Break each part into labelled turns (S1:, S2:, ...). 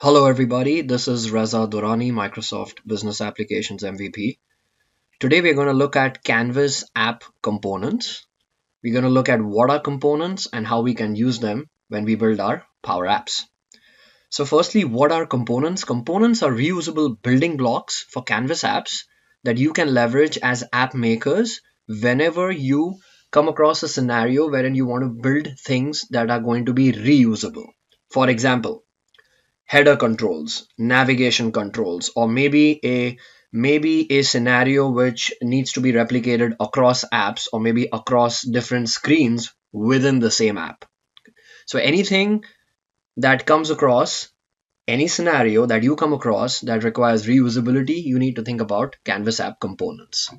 S1: Hello everybody, this is Reza Durrani, Microsoft Business Applications MVP. Today we're going to look at Canvas app components. We're going to look at what are components and how we can use them when we build our Power Apps. So firstly, what are components? Components are reusable building blocks for Canvas apps that you can leverage as app makers whenever you come across a scenario wherein you want to build things that are going to be reusable. For example, header controls, navigation controls, or maybe a scenario which needs to be replicated across apps or maybe across different screens within the same app. So anything that comes across, any scenario that you come across that requires reusability, you need to think about Canvas app components.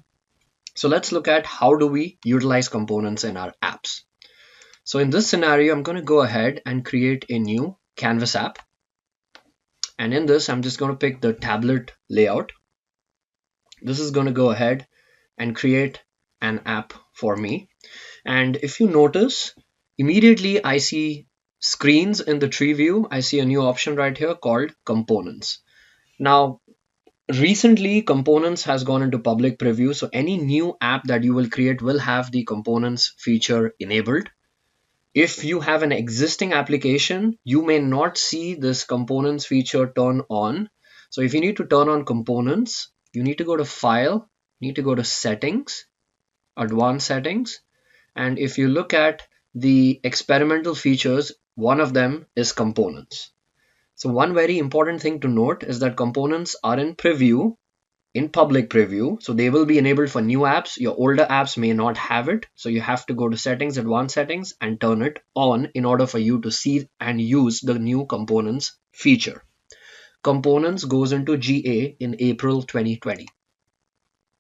S1: So let's look at how do we utilize components in our apps. So in this scenario, I'm going to go ahead and create a new Canvas app. And in this, I'm just going to pick the tablet layout. This is going to go ahead and create an app for me. And if you notice, immediately I see screens in the tree view. I see a new option right here called components. Now, recently components has gone into public preview. So any new app that you will create will have the components feature enabled. If you have an existing application, you may not see this components feature turn on. So if you need to turn on components, you need to go to File, need to go to Settings, Advanced Settings. And if you look at the experimental features, one of them is components. So one very important thing to note is that components are in preview, in public preview, so they will be enabled for new apps. Your older apps may not have it, so you have to go to Settings, Advanced Settings, and turn it on in order for you to see and use the new components feature. Components goes into GA in April 2020.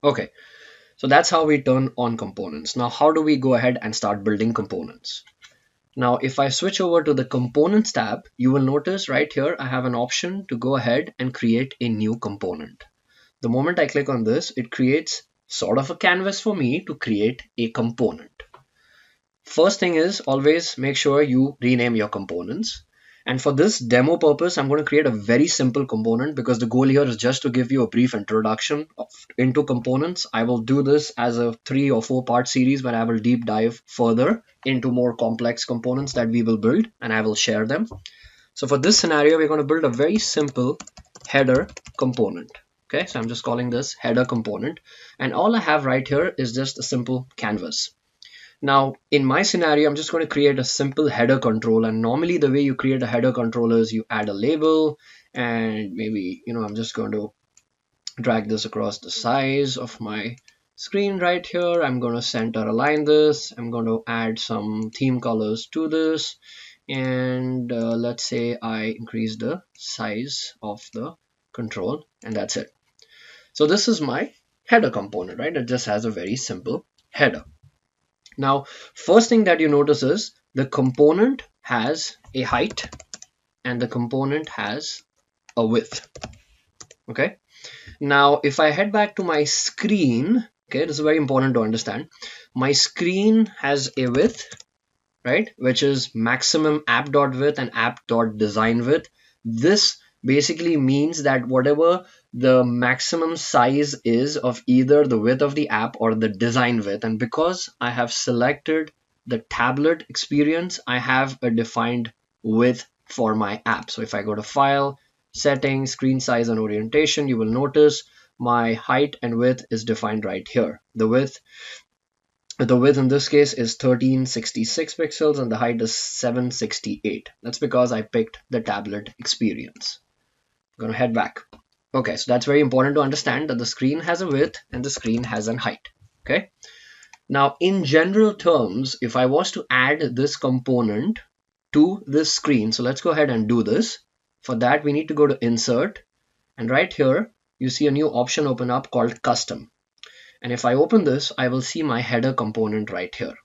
S1: Okay, so that's how we turn on components. Now how do we go ahead and start building components? Now if I switch over to the Components tab, you will notice right here I have an option to go ahead and create a new component. The moment I click on this, it creates sort of a canvas for me to create a component. First thing is always make sure you rename your components. And for this demo purpose, I'm going to create a very simple component because the goal here is just to give you a brief introduction into components. I will do this as a 3 or 4 part series where I will deep dive further into more complex components that we will build and I will share them. So for this scenario, we're going to build a very simple header component. Okay, so I'm just calling this header component, and all I have right here is just a simple canvas. Now in my scenario, I'm just going to create a simple header control, and normally the way you create a header control is you add a label, and maybe I'm just going to drag this across the size of my screen right here. I'm going to center align this. I'm going to add some theme colors to this, and let's say I increase the size of the control, and that's it. So this is my header component, right? It just has a very simple header. Now, first thing that you notice is the component has a height and the component has a width. Okay. Now, if I head back to my screen, okay, this is very important to understand. My screen has a width, right, which is maximum app.width and app.design width. This basically means that whatever the maximum size is of either the width of the app or the design width, and because I have selected the tablet experience, I have a defined width for my app. So if I go to File, Settings, Screen Size and Orientation, you will notice my height and width is defined right here. The width in this case is 1366 pixels and the height is 768. That's because I picked the tablet experience. I'm going to head back. Okay, so that's very important to understand that the screen has a width and the screen has a height. Okay. Now, in general terms, if I was to add this component to this screen, so let's go ahead and do this. For that, we need to go to Insert, and right here, you see a new option open up called Custom. And if I open this, I will see my header component right here.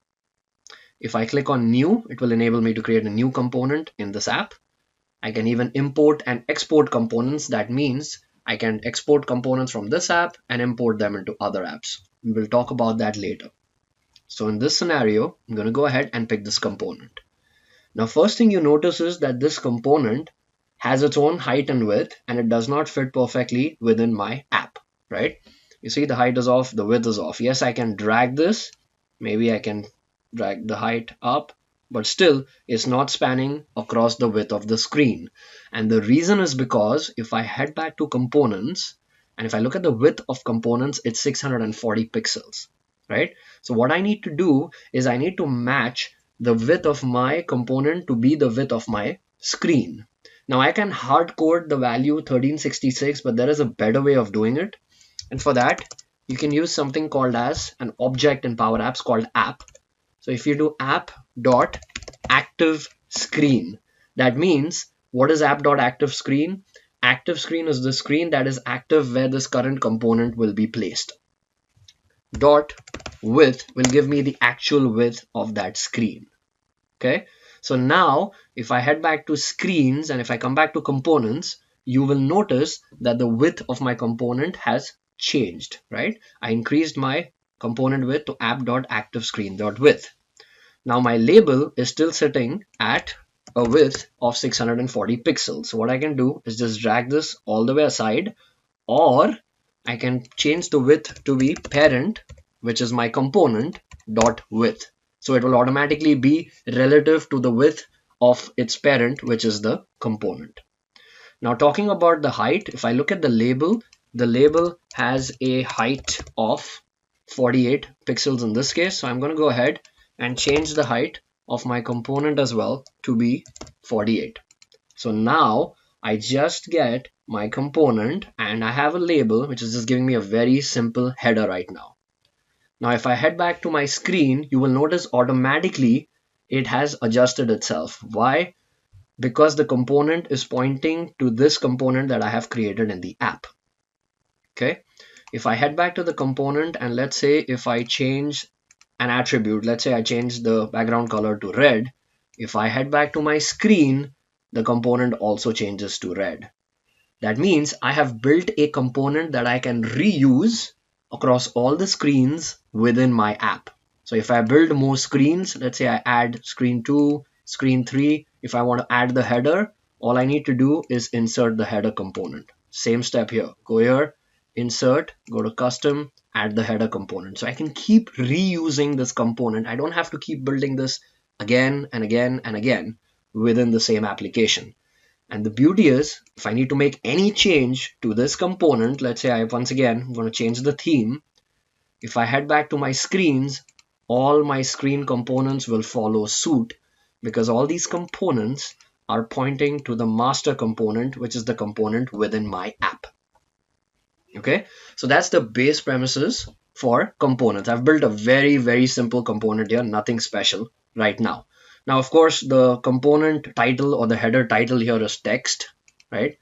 S1: If I click on New, it will enable me to create a new component in this app. I can even import and export components. That means I can export components from this app and import them into other apps. We will talk about that later. So in this scenario, I'm going to go ahead and pick this component. Now, first thing you notice is that this component has its own height and width, and it does not fit perfectly within my app, right? You see the height is off, the width is off. Yes, I can drag this. Maybe I can drag the height up, but still it's not spanning across the width of the screen. And the reason is because if I head back to components and if I look at the width of components, it's 640 pixels, right? So what I need to do is I need to match the width of my component to be the width of my screen. Now I can hard code the value 1366, but there is a better way of doing it. And for that, you can use something called as an object in Power Apps called app. So if you do app dot active screen, that means what is app dot active screen? Active screen is the screen that is active where this current component will be placed. Dot width will give me the actual width of that screen. Okay. So now if I head back to screens and if I come back to components, you will notice that the width of my component has changed, right? I increased my component width to app.activeScreen.width. Now my label is still sitting at a width of 640 pixels. So what I can do is just drag this all the way aside, or I can change the width to be parent, which is my component dot width. So it will automatically be relative to the width of its parent, which is the component. Now talking about the height, if I look at the label has a height of 48 pixels in this case. So I'm going to go ahead and change the height of my component as well to be 48. So now I just get my component and I have a label which is just giving me a very simple header right now. Now if I head back to my screen, you will notice automatically it has adjusted itself. Why? Because the component is pointing to this component that I have created in the app. Okay. If I head back to the component and let's say if I change an attribute, let's say I change the background color to red. If I head back to my screen, the component also changes to red. That means I have built a component that I can reuse across all the screens within my app. So if I build more screens, let's say I add screen 2, screen 3, if I want to add the header, all I need to do is insert the header component. Same step here. Go here, insert, go to custom, add the header component. So I can keep reusing this component. I don't have to keep building this again and again and again within the same application. And the beauty is, if I need to make any change to this component, let's say once again, I'm going to change the theme. If I head back to my screens, all my screen components will follow suit because all these components are pointing to the master component, which is the component within my app. Okay, so that's the base premises for components. I've built a very, very simple component here, nothing special right now. Now, of course, the component title or the header title here is text, right?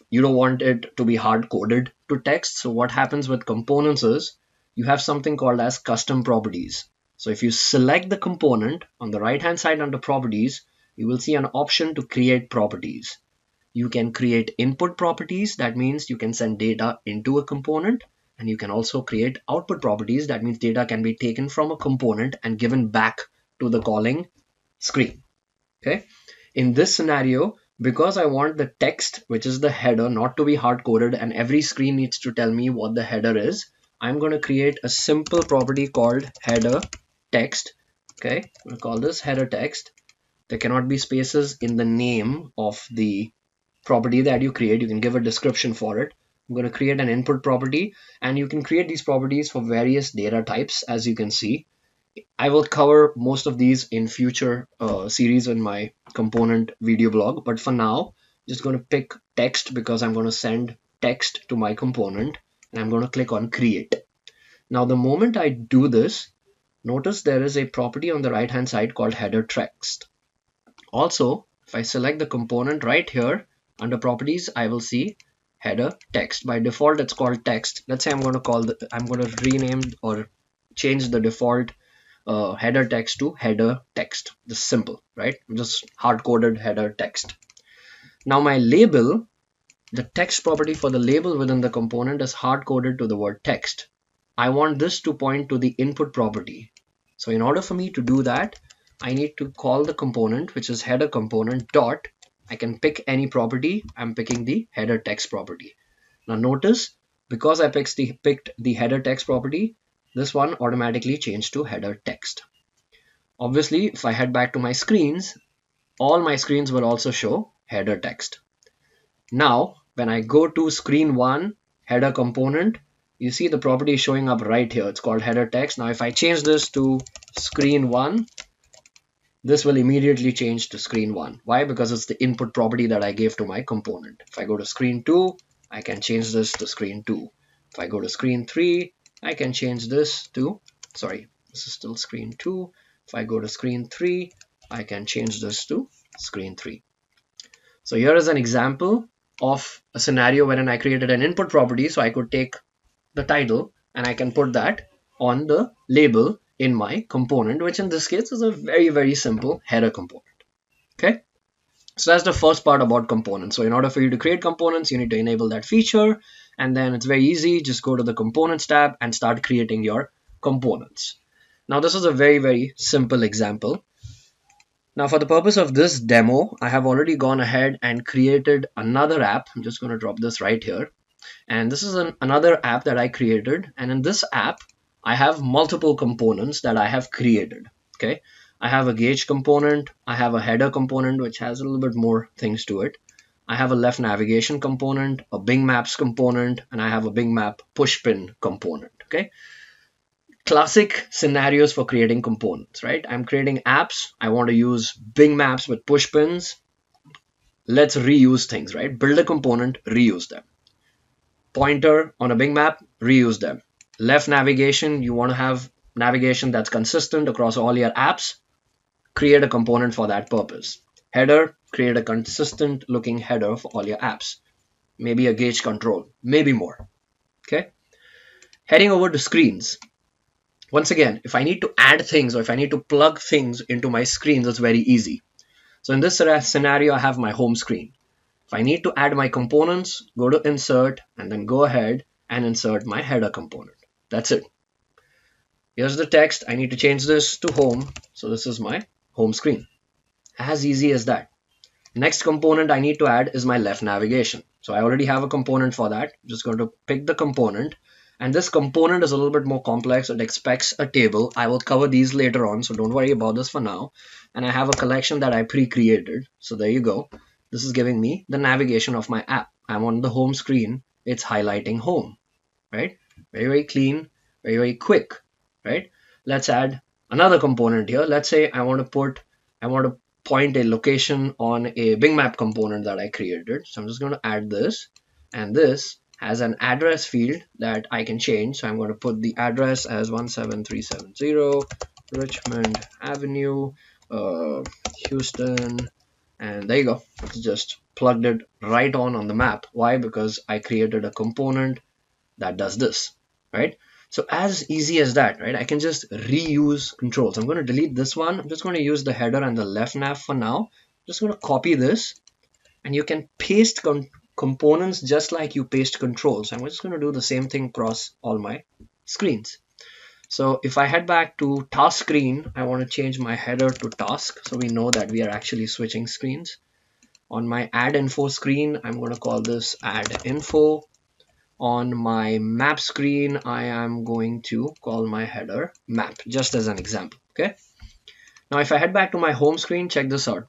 S1: You don't want it to be hard coded to text. So what happens with components is you have something called as custom properties. So if you select the component on the right hand side under properties, you will see an option to create properties. You can create input properties. That means you can send data into a component, and you can also create output properties. That means data can be taken from a component and given back to the calling screen. Okay. In this scenario, because I want the text, which is the header, not to be hard coded and every screen needs to tell me what the header is, I'm going to create a simple property called header text. Okay. I'm going to call this header text. There cannot be spaces in the name of the property that you create. You can give a description for it. I'm going to create an input property, and you can create these properties for various data types. As you can see, I will cover most of these in future series in my component video blog, but for now, I'm just going to pick text because I'm going to send text to my component, and I'm going to click on create. Now, the moment I do this, notice there is a property on the right hand side called header text. Also, if I select the component right here under properties, I will see header text. By default, it's called text. Let's say I'm going to rename or change the default header text to header text. This is simple, right? Just hard-coded header text. Now my label, the text property for the label within the component is hard-coded to the word text. I want this to point to the input property. So in order for me to do that, I need to call the component, which is header component dot I can pick any property. I'm picking the header text property. Now notice, because I picked the header text property, this one automatically changed to header text. Obviously, if I head back to my screens, all my screens will also show header text. Now, when I go to screen 1, header component, you see the property is showing up right here. It's called header text. Now, if I change this to screen 1, this will immediately change to screen 1. Why? Because it's the input property that I gave to my component. If I go to screen 2, I can change this to screen 2. If I go to screen 3, I can change this to, sorry, this is still screen 2. If I go to screen 3, I can change this to screen 3. So here is an example of a scenario wherein I created an input property. So I could take the title and I can put that on the label in my component, which in this case is a very, very simple header component. Okay. So that's the first part about components. So in order for you to create components, you need to enable that feature. And then it's very easy. Just go to the components tab and start creating your components. Now, this is a very, very simple example. Now, for the purpose of this demo, I have already gone ahead and created another app. I'm just going to drop this right here. And this is another app that I created. And in this app, I have multiple components that I have created. Okay. I have a gauge component. I have a header component, which has a little bit more things to it. I have a left navigation component, a Bing Maps component, and I have a Bing Map pushpin component. Okay. Classic scenarios for creating components, right? I'm creating apps. I want to use Bing Maps with pushpins. Let's reuse things, right? Build a component, reuse them. Pointer on a Bing Map, reuse them. Left navigation, you want to have navigation that's consistent across all your apps. Create a component for that purpose. Header, create a consistent looking header for all your apps. Maybe a gauge control, maybe more. Okay. Heading over to screens. Once again, if I need to add things or if I need to plug things into my screens, it's very easy. So in this scenario, I have my home screen. If I need to add my components, go to insert and then go ahead and insert my header component. That's it. Here's the text. I need to change this to home. So this is my home screen. As easy as that. Next component I need to add is my left navigation. So I already have a component for that. I'm just going to pick the component. And this component is a little bit more complex. It expects a table. I will cover these later on, so don't worry about this for now. And I have a collection that I pre-created. So there you go. This is giving me the navigation of my app. I'm on the home screen. It's highlighting home, right? Very, very clean, very, very quick, right? Let's add another component here. Let's say I want to point a location on a Bing Map component that I created. So I'm just going to add this, and this has an address field that I can change. So I'm going to put the address as 17370 Richmond Avenue, Houston, and there you go. It's just plugged it right on the map. Why? Because I created a component that does this, right? So as easy as that, right? I can just reuse controls. I'm going to delete this one. I'm just going to use the header and the left nav for now. I'm just going to copy this, and you can paste components just like you paste controls. I'm just going to do the same thing across all my screens. So if I head back to task screen, I want to change my header to task. So we know that we are actually switching screens. On my add info screen, I'm going to call this add info. On my map screen, I am going to call my header map, just as an example. Okay. Now, if I head back to my home screen, check this out.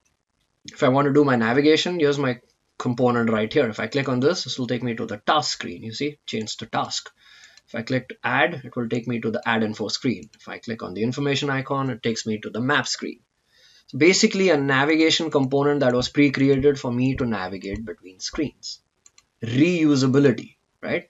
S1: If I want to do my navigation, here's my component right here. If I click on this, this will take me to the task screen. You see, change to task. If I click to add, it will take me to the add info screen. If I click on the information icon, it takes me to the map screen. So basically a navigation component that was pre-created for me to navigate between screens. Reusability, right?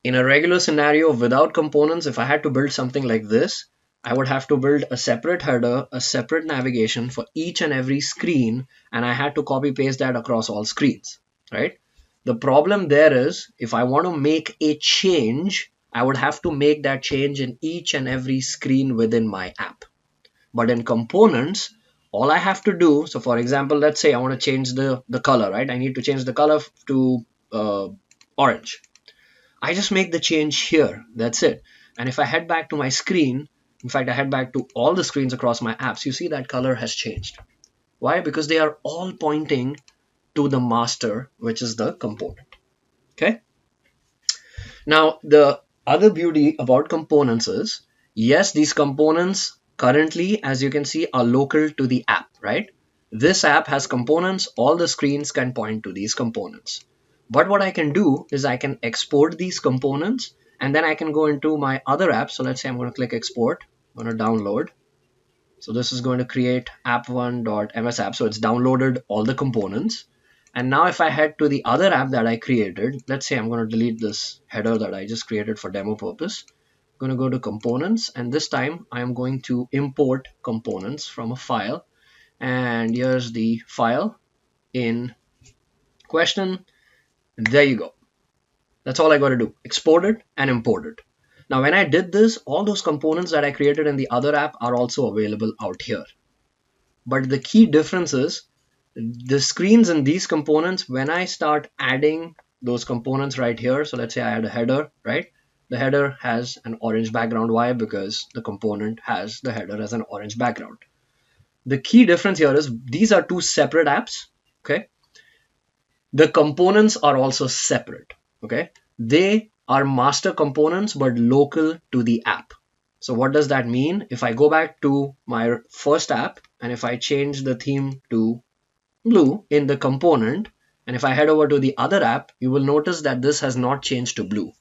S1: In a regular scenario without components, if I had to build something like this, I would have to build a separate header, a separate navigation for each and every screen, and I had to copy paste that across all screens, right? The problem there is, if I want to make a change, I would have to make that change in each and every screen within my app. But in components, all I have to do, so for example, let's say I want to change the color, right? I need to change the color to orange. I just make the change here. That's it. And if I head back to my screen, in fact, I head back to all the screens across my apps, you see that color has changed. Why? Because they are all pointing to the master, which is the component. Okay. Now, the other beauty about components is, yes, these components currently, as you can see, are local to the app, right? This app has components, all the screens can point to these components. But what I can do is I can export these components and then I can go into my other app. So let's say I'm going to click export, I'm going to download. So this is going to create app1.ms app. So it's downloaded all the components. And now if I head to the other app that I created, let's say I'm going to delete this header that I just created for demo purpose. I'm going to go to components, and this time I'm going to import components from a file. And here's the file in question. And there you go. That's all I got to do. Export it and import it. Now, when I did this, all those components that I created in the other app are also available out here. But the key difference is the screens in these components, when I start adding those components right here, so let's say I add a header, right? The header has an orange background. Why? Because the component has the header as an orange background. The key difference here is these are two separate apps, okay? The components are also separate, okay? They are master components but local to the app. So what does that mean? If I go back to my first app and if I change the theme to blue in the component, and if I head over to the other app, you will notice that this has not changed to blue.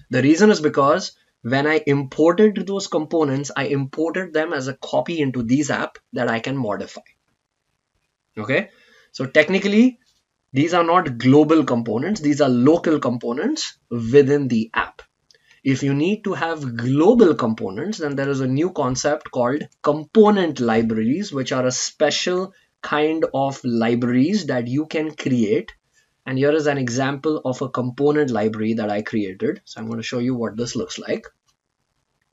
S1: The reason is because when I imported those components, I imported them as a copy into these app that I can modify. Okay, so technically these are not global components, these are local components within the app. If you need to have global components, then there is a new concept called component libraries, which are a special kind of libraries that you can create. And here is an example of a component library that I created. So I'm going to show you what this looks like.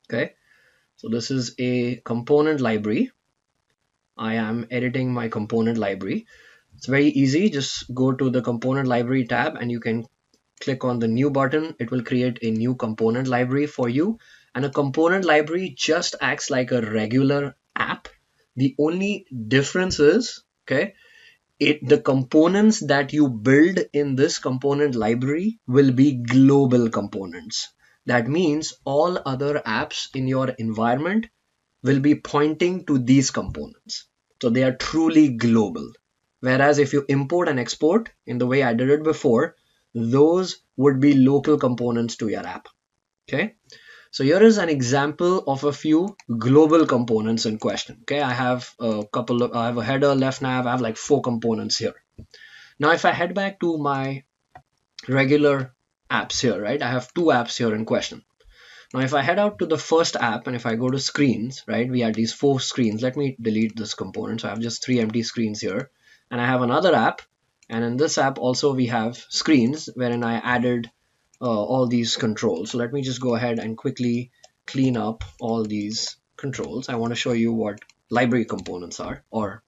S1: Okay, so this is a component library. I am editing my component library. It's very easy. Just go to the component library tab and you can click on the new button. It will create a new component library for you. And a component library just acts like a regular app. The only difference is, okay, the components that you build in this component library will be global components. That means all other apps in your environment will be pointing to these components. So they are truly global. Whereas if you import and export in the way I did it before, those would be local components to your app. Okay. So here is an example of a few global components in question. Okay, I have a header, left nav, I have like 4 components here. Now, if I head back to my regular apps here, right, I have 2 apps here in question. Now, if I head out to the first app and if I go to screens, right, we had these 4 screens. Let me delete this component. So I have just 3 empty screens here. And I have another app. And in this app also we have screens wherein I added all these controls. So let me just go ahead and quickly clean up all these controls. I want to show you what library components are, or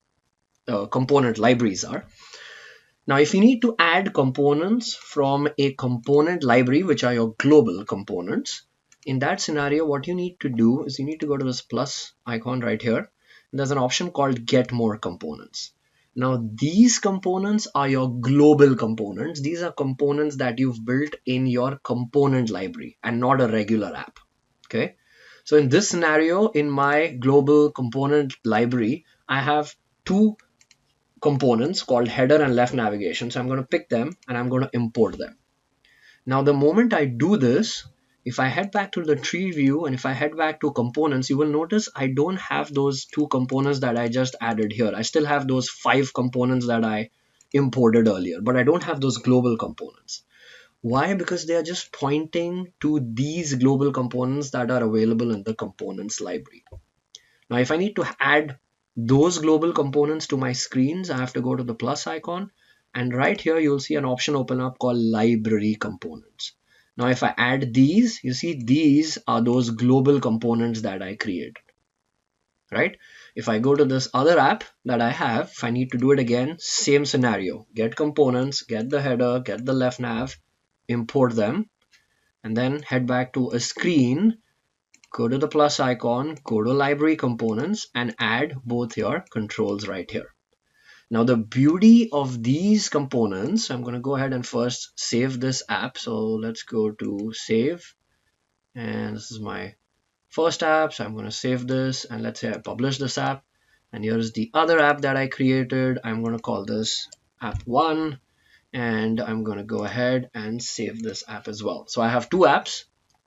S1: component libraries are. Now, if you need to add components from a component library, which are your global components, in that scenario, what you need to do is you need to go to this plus icon right here. There's an option called Get More Components. Now, these components are your global components. These are components that you've built in your component library and not a regular app. Okay. So in this scenario, in my global component library, I have 2 components called header and left navigation. So I'm going to pick them and I'm going to import them. Now, the moment I do this, if I head back to the tree view and if I head back to components, you will notice I don't have those 2 components that I just added here. I still have those 5 components that I imported earlier, but I don't have those global components. Why? Because they are just pointing to these global components that are available in the components library. Now, if I need to add those global components to my screens, I have to go to the plus icon. And right here, you'll see an option open up called library components. Now, if I add these, you see these are those global components that I created, right? If I go to this other app that I have, if I need to do it again, same scenario, get components, get the header, get the left nav, import them, and then head back to a screen, go to the plus icon, go to library components and add both your controls right here. Now the beauty of these components, I'm going to go ahead and first save this app. So let's go to save, and this is my first app. So I'm going to save this, and let's say I publish this app, and here's the other app that I created. I'm going to call this app 1, and I'm going to go ahead and save this app as well. So I have two apps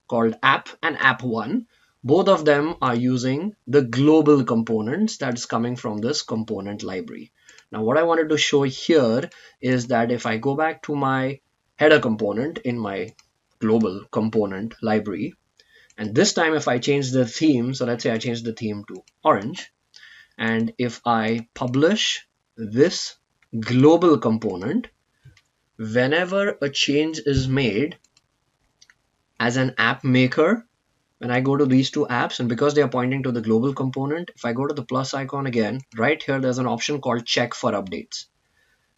S1: called app and app 1. Both of them are using the global components that's coming from this component library. Now what I wanted to show here is that if I go back to my header component in my global component library, and this time if I change the theme, so let's say I change the theme to orange, and if I publish this global component, whenever a change is made as an app maker, when I go to these two apps, and because they are pointing to the global component, if I go to the plus icon again, right here, there's an option called check for updates.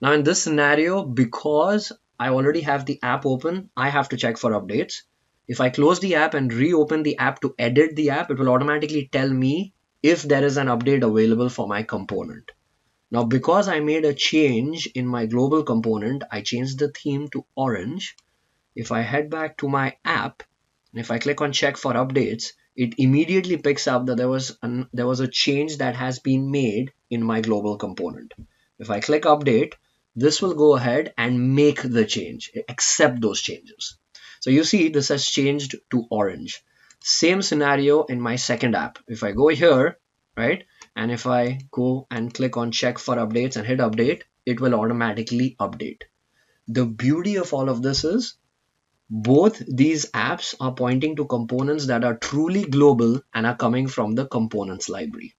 S1: Now in this scenario, because I already have the app open, I have to check for updates. If I close the app and reopen the app to edit the app, it will automatically tell me if there is an update available for my component. Now, because I made a change in my global component, I changed the theme to orange. If I head back to my app, and if I click on check for updates, it immediately picks up that there was a change that has been made in my global component. If I click update, this will go ahead and make the change, accept those changes. So you see this has changed to orange. Same scenario in my second app. If I go here, right, and if I go and click on check for updates and hit update, it will automatically update. The beauty of all of this is both these apps are pointing to components that are truly global and are coming from the components library.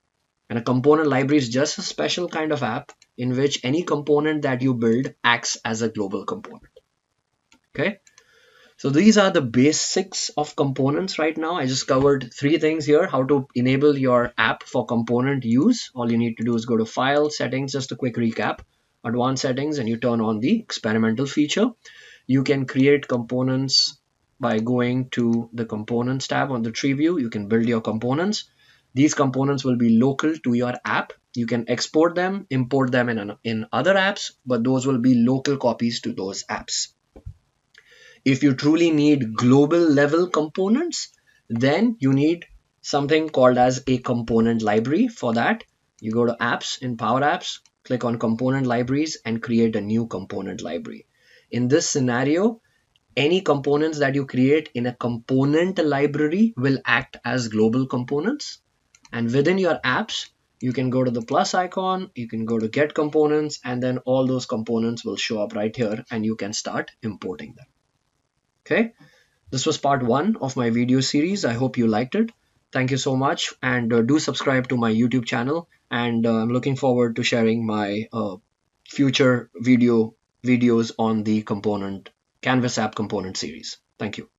S1: And a component library is just a special kind of app in which any component that you build acts as a global component. Okay. So these are the basics of components right now. I just covered three things here: how to enable your app for component use. All you need to do is go to File, Settings, just a quick recap, Advanced Settings, and you turn on the experimental feature. You can create components by going to the Components tab on the tree view. You can build your components. These components will be local to your app. You can export them, import them in other apps, but those will be local copies to those apps. If you truly need global level components, then you need something called as a component library. For that, you go to Apps in Power Apps, click on Component Libraries, and create a new component library. In this scenario, any components that you create in a component library will act as global components. And within your apps, you can go to the plus icon, you can go to Get Components, and then all those components will show up right here, and you can start importing them. Okay, this was part 1 of my video series. I hope you liked it. Thank you so much, and do subscribe to my YouTube channel, and I'm looking forward to sharing my future videos on the component Canvas app component series. Thank you.